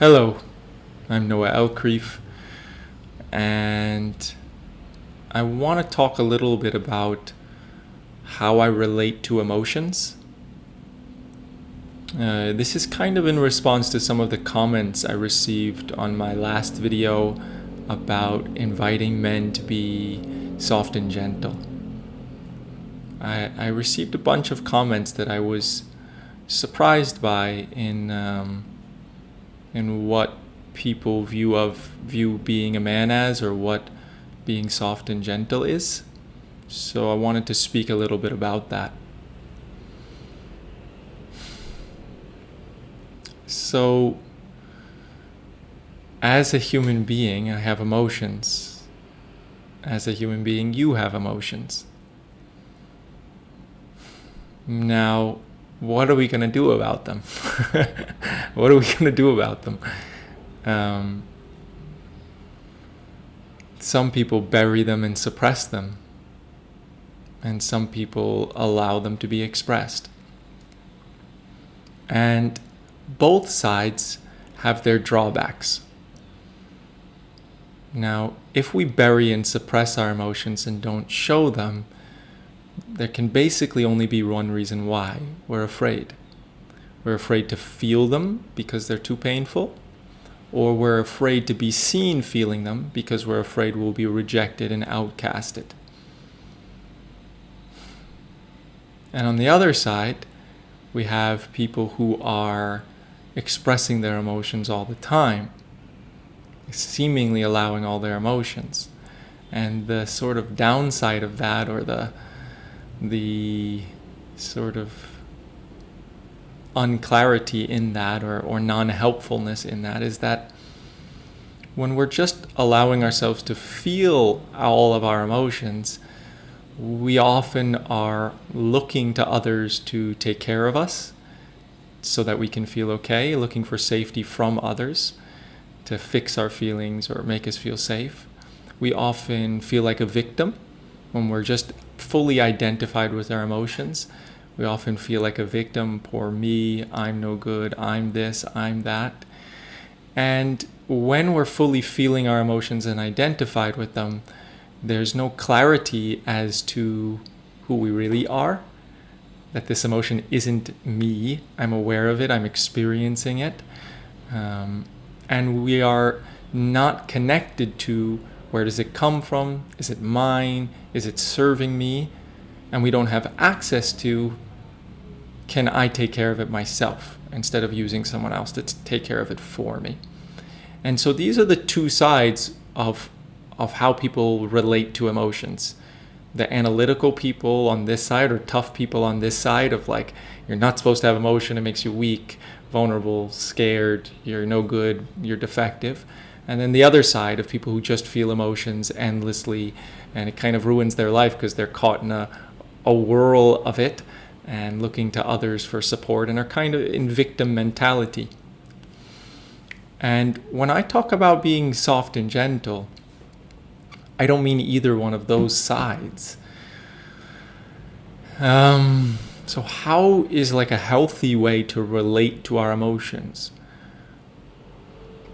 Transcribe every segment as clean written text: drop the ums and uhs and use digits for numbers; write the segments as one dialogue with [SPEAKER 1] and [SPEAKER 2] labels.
[SPEAKER 1] Hello, I'm Noah Elkrief, and I want to talk a little bit about how I relate to emotions. This is kind of in response to some of the comments I received on my last video about inviting men to be soft and gentle. I received a bunch of comments that I was surprised by in what people view being a man as, or what being soft and gentle is. So I wanted to speak a little bit about that. So, as a human being, I have emotions. As a human being, you have emotions. Now, what are we going to do about them? What are we going to do about them? Some people bury them and suppress them, and some people allow them to be expressed. And both sides have their drawbacks. Now, if we bury and suppress our emotions and don't show them, there can basically only be one reason why. We're afraid. We're afraid to feel them because they're too painful, or we're afraid to be seen feeling them because we're afraid we'll be rejected and outcasted. And on the other side, we have people who are expressing their emotions all the time, seemingly allowing all their emotions. And the sort of downside of that, or the sort of unclarity in that, or non-helpfulness in that, is that when we're just allowing ourselves to feel all of our emotions, we often are looking to others to take care of us so that we can feel okay, looking for safety from others to fix our feelings or make us feel safe. We often feel like a victim when we're just fully identified with our emotions. We often feel like a victim. Poor me, I'm no good, I'm this, I'm that. And when we're fully feeling our emotions and identified with them, there's no clarity as to who we really are, that this emotion isn't me. I'm aware of it, I'm experiencing it. And we are not connected to where does it come from? Is it mine? Is it serving me? And we don't have access to, can I take care of it myself instead of using someone else to take care of it for me? And so these are the two sides of how people relate to emotions. The analytical people on this side, or tough people on this side, of like, you're not supposed to have emotion, it makes you weak, vulnerable, scared, you're no good, you're defective. And then the other side of people who just feel emotions endlessly, and it kind of ruins their life because they're caught in a whirl of it and looking to others for support, and are kind of in victim mentality. And when I talk about being soft and gentle, I don't mean either one of those sides. So how is like a healthy way to relate to our emotions?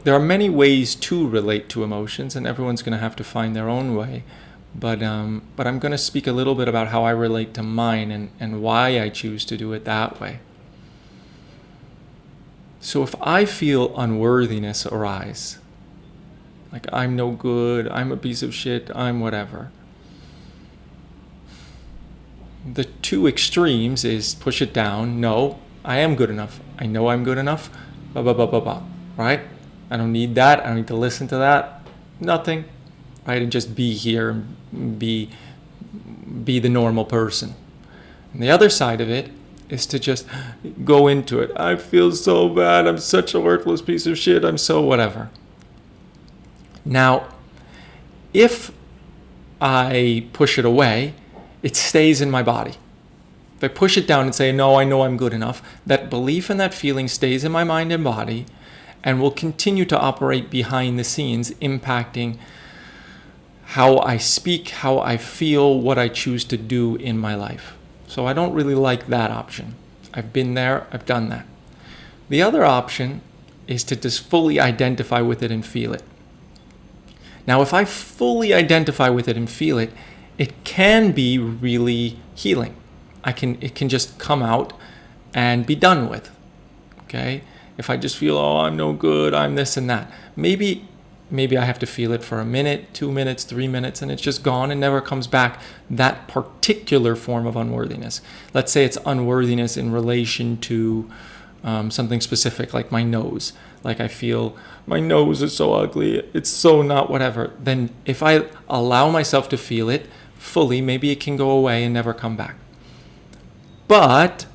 [SPEAKER 1] There are many ways to relate to emotions, and everyone's going to have to find their own way. But I'm going to speak a little bit about how I relate to mine, and why I choose to do it that way. So if I feel unworthiness arise, like I'm no good, I'm a piece of shit, I'm whatever, the two extremes is push it down. No, I am good enough. I know I'm good enough. Right? I don't need that. I don't need to listen to that. Nothing. Right? And just be here and be the normal person. And the other side of it is to just go into it. I feel so bad. I'm such a worthless piece of shit. I'm so whatever. Now, if I push it away, it stays in my body. If I push it down and say, no, I know I'm good enough, that belief and that feeling stays in my mind and body, and will continue to operate behind the scenes, impacting how I speak, how I feel, what I choose to do in my life. So I don't really like that option. I've been there, I've done that. The other option is to just fully identify with it and feel it. Now, if I fully identify with it and feel it, it can be really healing. It can just come out and be done with. Okay? If I just feel, oh, I'm no good, I'm this and that. Maybe I have to feel it for a minute, 2 minutes, 3 minutes, and it's just gone and never comes back. That particular form of unworthiness. Let's say it's unworthiness in relation to something specific, like my nose. Like I feel my nose is so ugly, it's so not whatever. Then if I allow myself to feel it fully, maybe it can go away and never come back. But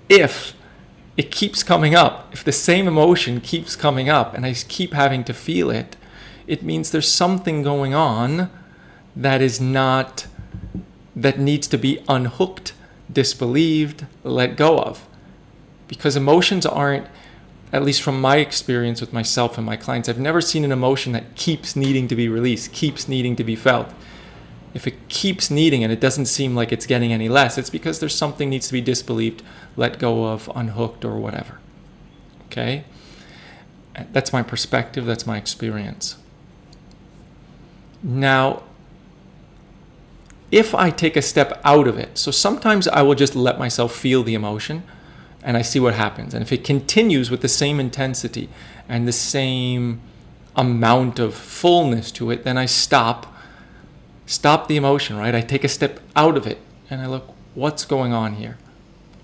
[SPEAKER 1] if it keeps coming up, if the same emotion keeps coming up and I keep having to feel it, it means there's something going on that needs to be unhooked, disbelieved, let go of. Because emotions aren't, at least from my experience with myself and my clients, I've never seen an emotion that keeps needing to be released, keeps needing to be felt. If it keeps needing and it doesn't seem like it's getting any less, it's because there's something needs to be disbelieved, let go of, unhooked, or whatever. Okay? That's my perspective, that's my experience. Now, if I take a step out of it, so sometimes I will just let myself feel the emotion and I see what happens. And if it continues with the same intensity and the same amount of fullness to it, then I stop the emotion, right? I take a step out of it and I look, what's going on here?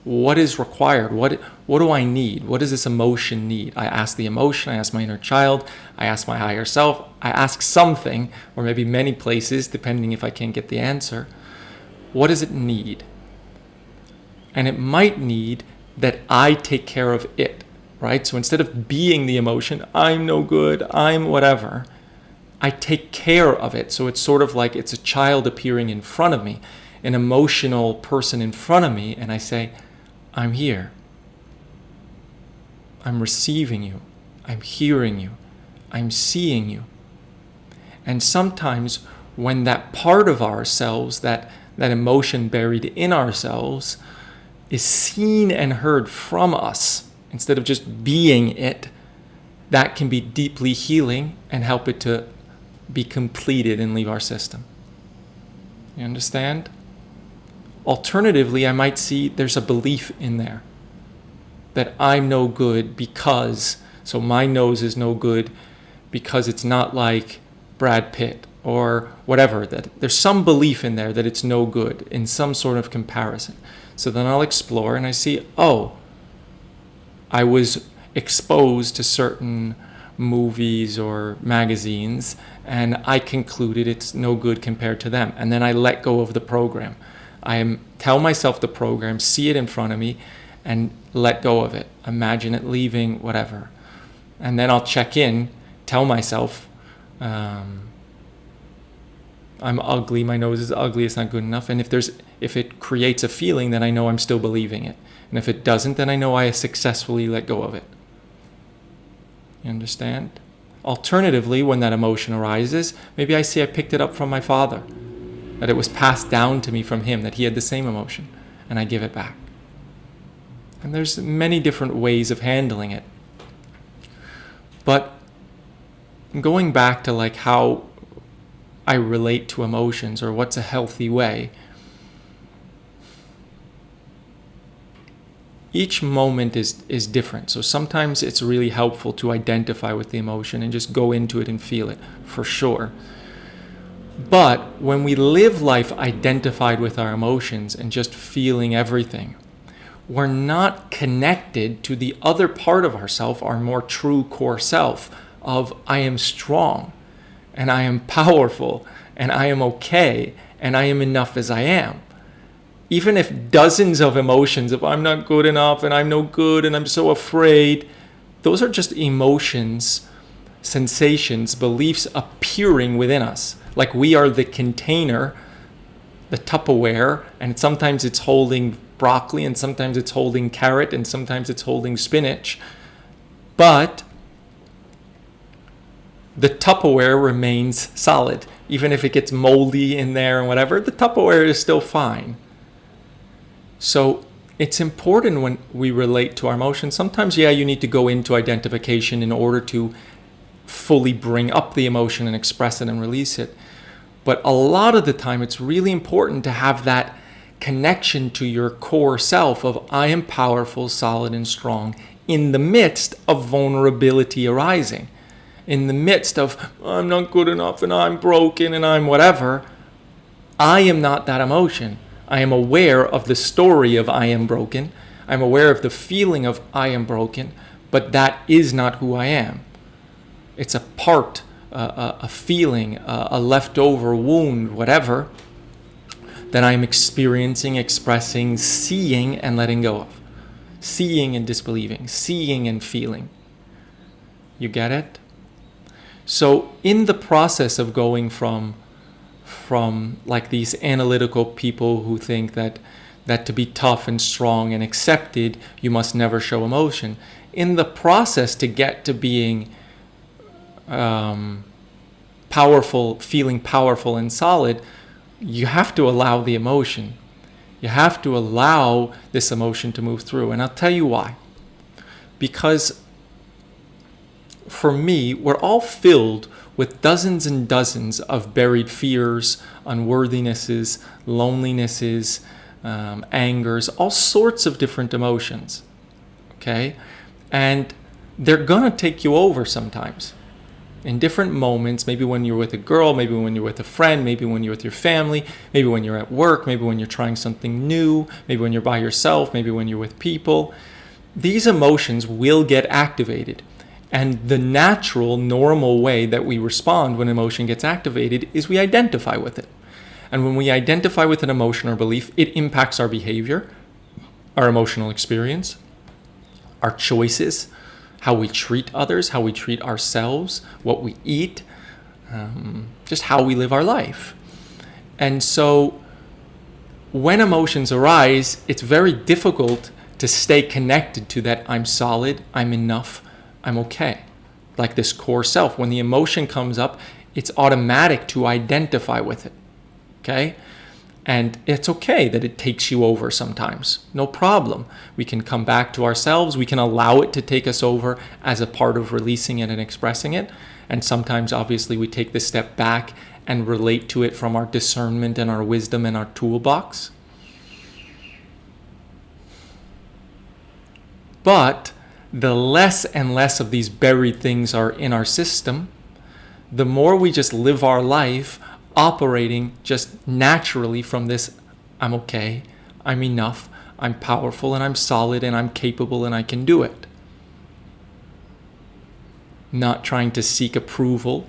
[SPEAKER 1] What is required? What do I need? What does this emotion need? I ask the emotion, I ask my inner child, I ask my higher self, I ask something, or maybe many places, depending if I can't get the answer. What does it need? And it might need that I take care of it, right? So instead of being the emotion, I'm no good, I'm whatever, I take care of it. So it's sort of like it's a child appearing in front of me, an emotional person in front of me, and I say, I'm here. I'm receiving you. I'm hearing you. I'm seeing you. And sometimes when that part of ourselves, that emotion buried in ourselves, is seen and heard from us, instead of just being it, that can be deeply healing and help it to be completed and leave our system. You understand? Alternatively, I might see there's a belief in there that I'm no good because, so my nose is no good because it's not like Brad Pitt or whatever, that there's some belief in there that it's no good in some sort of comparison. So then I'll explore and I see, oh, I was exposed to certain movies or magazines and I concluded it's no good compared to them. And then I let go of the program. I tell myself the program, see it in front of me, and let go of it. Imagine it leaving, whatever. And then I'll check in, tell myself, I'm ugly, my nose is ugly, it's not good enough. And if it creates a feeling, then I know I'm still believing it. And if it doesn't, then I know I successfully let go of it. You understand? Alternatively, when that emotion arises, maybe I see I picked it up from my father, that it was passed down to me from him, that he had the same emotion, and I give it back. And there's many different ways of handling it. But going back to like how I relate to emotions, or what's a healthy way, each moment is different. So sometimes it's really helpful to identify with the emotion and just go into it and feel it, for sure. But when we live life identified with our emotions and just feeling everything, we're not connected to the other part of ourself, our more true core self of I am strong and I am powerful and I am okay and I am enough as I am. Even if dozens of emotions of I'm not good enough and I'm no good and I'm so afraid, those are just emotions, sensations, beliefs appearing within us. Like we are the container, the Tupperware, and sometimes it's holding broccoli and sometimes it's holding carrot and sometimes it's holding spinach. But the Tupperware remains solid. Even if it gets moldy in there and whatever, the Tupperware is still fine. So it's important when we relate to our emotions. Sometimes, yeah, you need to go into identification in order to fully bring up the emotion and express it and release it. But a lot of the time, it's really important to have that connection to your core self of I am powerful, solid, and strong in the midst of vulnerability arising. In the midst of I'm not good enough and I'm broken and I'm whatever, I am not that emotion. I am aware of the story of I am broken. I'm aware of the feeling of I am broken, but that is not who I am. It's a part, a feeling, a leftover wound, whatever, that I'm experiencing, expressing, seeing, and letting go of. Seeing and disbelieving, seeing and feeling. You get it? So in the process of going from like these analytical people who think that to be tough and strong and accepted, you must never show emotion. In the process to get to being powerful, feeling powerful and solid, you have to allow the emotion. You have to allow this emotion to move through. And I'll tell you why. Because for me, we're all filled with dozens and dozens of buried fears, unworthinesses, lonelinesses, angers, all sorts of different emotions. Okay? And they're going to take you over sometimes. In different moments, maybe when you're with a girl, maybe when you're with a friend, maybe when you're with your family, maybe when you're at work, maybe when you're trying something new, maybe when you're by yourself, maybe when you're with people. These emotions will get activated. And the natural, normal way that we respond when emotion gets activated is we identify with it. And when we identify with an emotion or belief, it impacts our behavior, our emotional experience, our choices, how we treat others, how we treat ourselves, what we eat, just how we live our life. And so when emotions arise, it's very difficult to stay connected to that I'm solid, I'm enough, I'm okay. Like this core self. When the emotion comes up, it's automatic to identify with it. Okay? And it's okay that it takes you over sometimes. No problem. We can come back to ourselves. We can allow it to take us over as a part of releasing it and expressing it. And sometimes, obviously, we take this step back and relate to it from our discernment and our wisdom and our toolbox. But the less and less of these buried things are in our system, the more we just live our life operating just naturally from this I'm okay, I'm enough, I'm powerful, and I'm solid, and I'm capable, and I can do it. Not trying to seek approval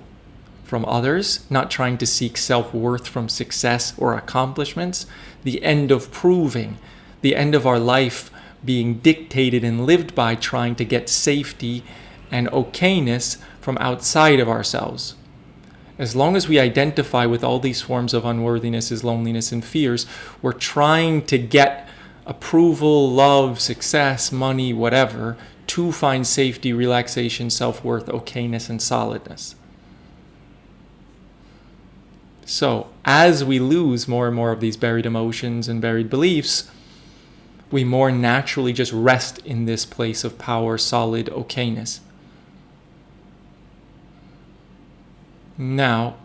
[SPEAKER 1] from others, not trying to seek self-worth from success or accomplishments. The end of proving, the end of our life being dictated and lived by trying to get safety and okayness from outside of ourselves. As long as we identify with all these forms of unworthinesses, loneliness, and fears, we're trying to get approval, love, success, money, whatever, to find safety, relaxation, self-worth, okayness, and solidness. So, as we lose more and more of these buried emotions and buried beliefs, we more naturally just rest in this place of power, solid okayness. Now,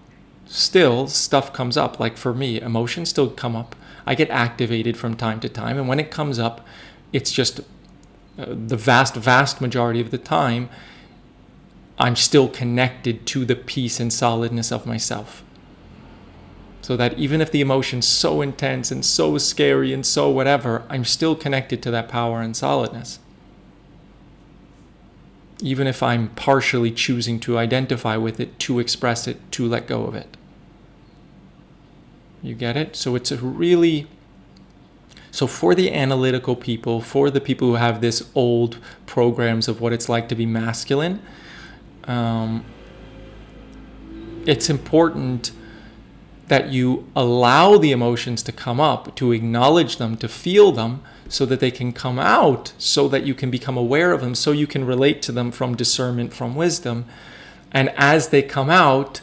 [SPEAKER 1] still, stuff comes up. Like for me, emotions still come up. I get activated from time to time. And when it comes up, it's just the vast majority of the time, I'm still connected to the peace and solidness of myself. So that even if the emotion's so intense and so scary and so whatever, I'm still connected to that power and solidness. Even if I'm partially choosing to identify with it, to express it, to let go of it. You get it? So it's so for the analytical people, for the people who have this old programs of what it's like to be masculine, it's important that you allow the emotions to come up, to acknowledge them, to feel them, so that they can come out, so that you can become aware of them, so you can relate to them from discernment, from wisdom. And as they come out,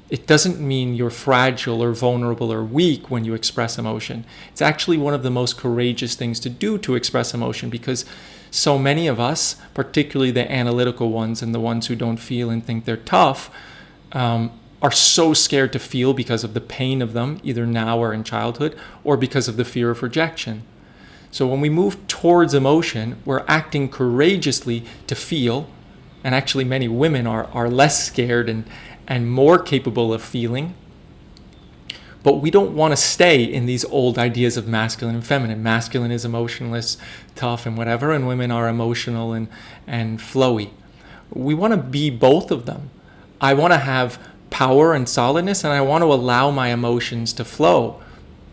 [SPEAKER 1] It doesn't mean you're fragile or vulnerable or weak when you express emotion. It's actually one of the most courageous things to do to express emotion, because so many of us, particularly the analytical ones and the ones who don't feel and think they're tough, are so scared to feel because of the pain of them, either now or in childhood, or because of the fear of rejection. So when we move towards emotion, we're acting courageously to feel, and actually many women are less scared and more capable of feeling. But we don't want to stay in these old ideas of masculine and feminine. Masculine is emotionless, tough, and whatever, and women are emotional and flowy. We want to be both of them. I want to have power and solidness, and I want to allow my emotions to flow,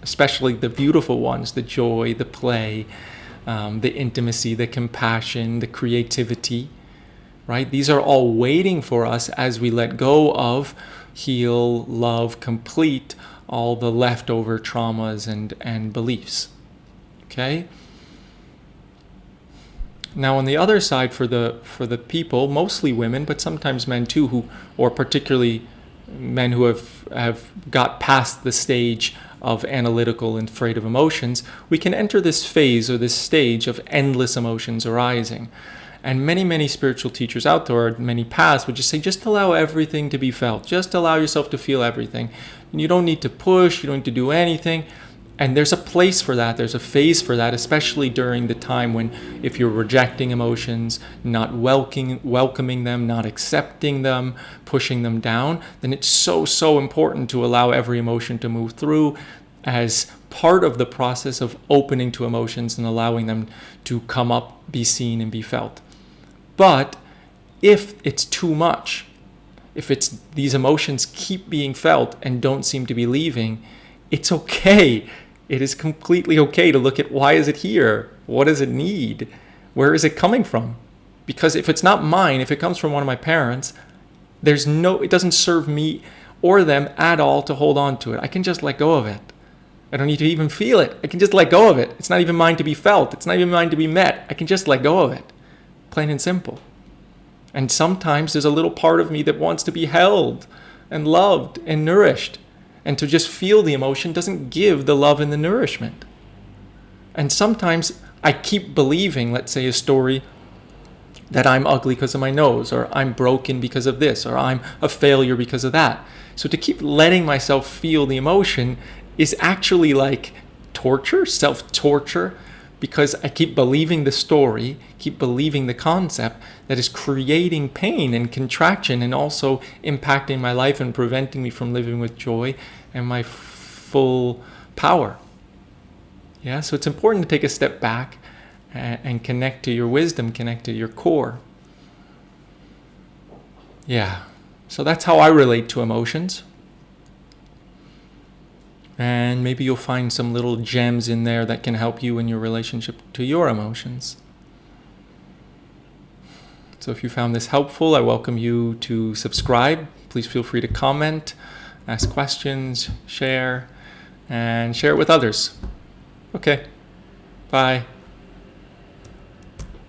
[SPEAKER 1] especially the beautiful ones, the joy, the play, the intimacy, the compassion, the creativity, right? These are all waiting for us as we let go of, heal, love, complete all the leftover traumas and beliefs. Okay? Now on the other side, for the people, mostly women, but sometimes men too, or particularly men who have got past the stage of analytical and afraid of emotions, we can enter this phase or this stage of endless emotions arising. And many, many spiritual teachers out there, or many paths, would just say, just allow everything to be felt. Just allow yourself to feel everything. And you don't need to push, you don't need to do anything. And there's a place for that, there's a phase for that, especially during the time when, if you're rejecting emotions, not welcoming them, not accepting them, pushing them down, then it's so, so important to allow every emotion to move through as part of the process of opening to emotions and allowing them to come up, be seen, and be felt. But if it's too much, if it's these emotions keep being felt and don't seem to be leaving, it's okay. It is completely okay to look at, why is it here? What does it need? Where is it coming from? Because if it's not mine, if it comes from one of my parents, it doesn't serve me or them at all to hold on to it. I can just let go of it. I don't need to even feel it. I can just let go of it. It's not even mine to be felt. It's not even mine to be met. I can just let go of it. Plain and simple. And sometimes there's a little part of me that wants to be held and loved and nourished. And to just feel the emotion doesn't give the love and the nourishment. And sometimes I keep believing, let's say, a story that I'm ugly because of my nose, or I'm broken because of this, or I'm a failure because of that. So to keep letting myself feel the emotion is actually like torture, self-torture, because I keep believing the story, keep believing the concept that is creating pain and contraction and also impacting my life and preventing me from living with joy and my full power. Yeah, so it's important to take a step back and connect to your wisdom, connect to your core. Yeah, so that's how I relate to emotions. And maybe you'll find some little gems in there that can help you in your relationship to your emotions. So if you found this helpful, I welcome you to subscribe. Please feel free to comment, ask questions, share, and share it with others. Okay, bye.